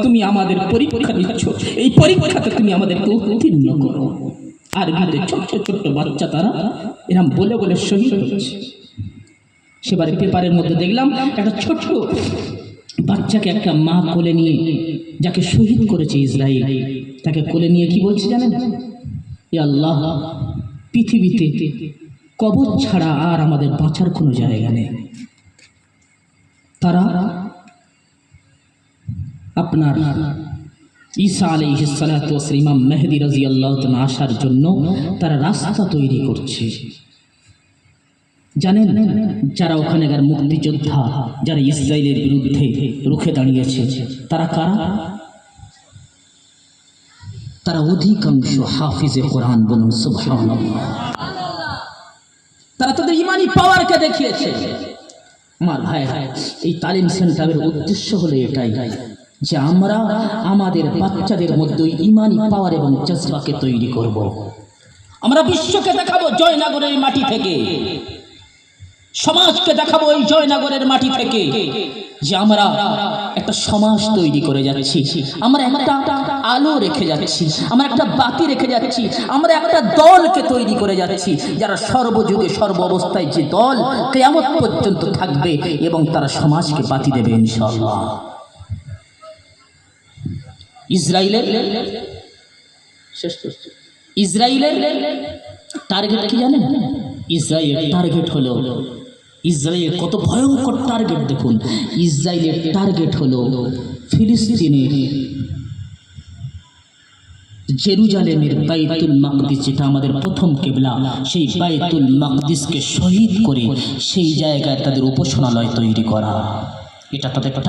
তুমি আমাদের পরীক্ষা নিচ্ছ, এই পরীক্ষাতে তুমি আমাদেরকে উত্তীর্ণ করো। আর ভিতরে ছোট্ট ছোট্ট বাচ্চা তারা এরকম বলে বলে শহীদ হচ্ছে। সেবারে পেপারের মধ্যে দেখলাম একটা ছোট্ট বাচ্চাকে একটা মা কোলে নিয়ে, যাকে শহীদ করেছে ইসরায়েল, তাকে কোলে নিয়ে কি বলছে জানেন? ইয়া আল্লাহ, পৃথিবীতে কবর ছাড়া আর আমাদের বাঁচার কোনো জায়গা নেই। তারা আপনার ঈসা আলাইহিস সালাতু ওয়াস সালাম, ইমাম মেহেদী রাদিয়াল্লাহু তাআলা আসার জন্য তারা রাস্তা তৈরি করছে। জানেন, যারা ওখানেকার মুক্তিযোদ্ধা, যারা ইসরায়েলের বিরুদ্ধে রুখে দাঁড়িয়েছে, তারা কারা? তারা অধিকাংশ হাফিজে কোরআন। বলুন সুবহানাল্লাহ। তারা তাদের ইমানি পাওয়ারকে দেখিয়েছে। আমার ভাই, এই তালিম সেন্টারের উদ্দেশ্য হলো এটাই যে আমরা আমাদের বাচ্চাদের মধ্যে ইমানি পাওয়ার এবং জজবাকে তৈরি করব। আমরা বিশ্বকে দেখাবো জয়নগরের মাটি থেকে, সমাজকে দেখাবো এই জয়নগরের মাটি থেকে যে আমরা একটা সমাজ তৈরি করে যাচ্ছি, আমরা একটা আলো রেখে যাচ্ছি, আমরা একটা বাতি রেখে যাচ্ছি, আমরা একটা দলকে তৈরি করে যাচ্ছি যারা সর্বযুগে সর্ব অবস্থায় যে দল কিয়ামত পর্যন্ত থাকবে এবং তারা সমাজকে বাতি দেবে ইনশাআল্লাহ। ইসরায়েলের টার্গেট কি জানেন? ইসরায়েলের টার্গেট হলো, ইসরায়েল কত ভয়ঙ্কর টার্গেট দেখুন। ইসরায়েলের টার্গেট হলো ফিলিস্তিনের জেরুজালেমের বাইতুল মাকদিস, যেটা আমাদের প্রথম কিবলা, সেই বাইতুল মাকদিসকে শহীদ করে সেই জায়গায় তাদের উপাসনালয় তৈরি করা। এটা তাদের